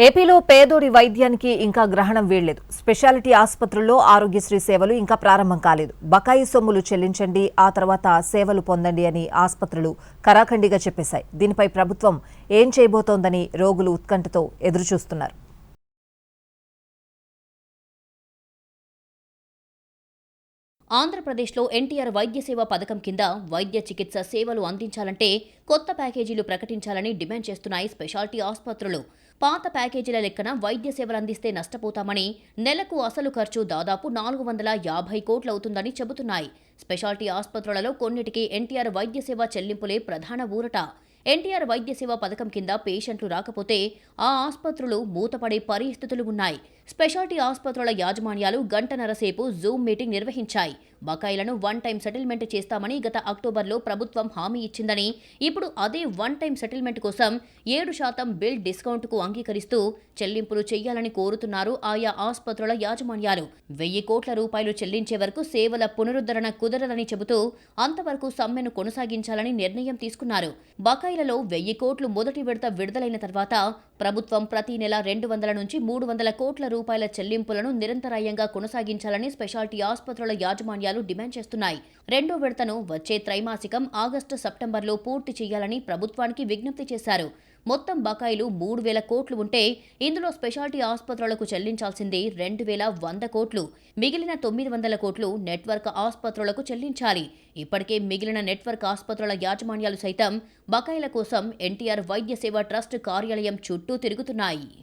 ఏపీలో పేదోడి వైద్యానికి ఇంకా గ్రహణం వీడలేదు. స్పెషాలిటీ ఆసుపత్రుల్లో ఆరోగ్యశ్రీ సేవలు ఇంకా ప్రారంభం కాలేదు. బకాయి సొమ్ములు చెల్లించండి, ఆ తర్వాత సేవలు పొందండి అని ఆసుపత్రులు కరాఖండిగా చెప్పేశాయి. దీనిపై ప్రభుత్వం ఏం చేయబోతోందని రోగులు ఉత్కంఠతో ఎదురుచూస్తున్నారు. ఆంధ్రప్రదేశ్లో ఎన్టీఆర్ వైద్య సేవ పథకం కింద వైద్య చికిత్స సేవలు అందించాలంటే కొత్త ప్యాకేజీలు ప్రకటించాలని డిమాండ్ చేస్తున్నాయి స్పెషాలిటీ ఆసుపత్రులు. పాత ప్యాకేజీల లెక్కన వైద్య సేవలు అందిస్తే నష్టపోతామని, నెలకు అసలు ఖర్చు దాదాపు 450 కోట్లవుతుందని చెబుతున్నాయి. స్పెషాలిటీ ఆసుపత్రులలో కొన్నిటికి ఎన్టీఆర్ వైద్య సేవ చెల్లింపులే ప్రధాన ఊరట. ఎన్టీఆర్ వైద్య సేవ పథకం కింద పేషెంట్లు రాకపోతే ఆ ఆసుపత్రులు మూతపడే పరిస్థితులు ఉన్నాయి. స్పెషాలిటీ ఆసుపత్రుల యాజమాన్యాలు గంటన్నరసేపు జూమ్ మీటింగ్ నిర్వహించాయి. బకాయిలను వన్ టైం సెటిల్మెంట్ చేస్తామని గత అక్టోబర్లో ప్రభుత్వం హామీ ఇచ్చిందని, ఇప్పుడు అదే వన్ టైం సెటిల్మెంట్ కోసం 7% బిల్ డిస్కౌంట్కు అంగీకరిస్తూ చెల్లింపులు చేయాలని కోరుతున్నారు ఆయా ఆసుపత్రుల యాజమాన్యాలు. 1000 కోట్ల రూపాయలు చెల్లించే వరకు సేవల పునరుద్ధరణ కుదరదని చెబుతూ అంతవరకు సమ్మెను కొనసాగించాలని నిర్ణయం తీసుకున్నారు. బకాయిలలో 1000 కోట్లు మొదటి విడత విడుదలైన తర్వాత ప్రభుత్వం ప్రతి నెల 200 నుంచి 300 కోట్ల రూపాయల చెల్లింపులను నిరంతరాయంగా కొనసాగించాలని స్పెషాలిటీ ఆసుపత్రుల యాజమాన్యాలు డిమాండ్ చేస్తున్నాయి. రెండో విడతను వచ్చే త్రైమాసికం ఆగస్టు-సెప్టెంబర్లో పూర్తి చేయాలని ప్రభుత్వానికి విజ్ఞప్తి చేశారు. మొత్తం బకాయిలు 3000 కోట్లు ఉంటే ఇందులో స్పెషాలిటీ ఆసుపత్రులకు చెల్లించాల్సింది 2100 కోట్లు. మిగిలిన 900 కోట్లు నెట్వర్క్ ఆసుపత్రులకు చెల్లించాలి. ఇప్పటికే మిగిలిన నెట్వర్క్ ఆసుపత్రుల యాజమాన్యాలు సైతం బకాయిల కోసం ఎన్టీఆర్ వైద్య సేవ ట్రస్ట్ కార్యాలయం చుట్టూ తిరుగుతున్నాయి.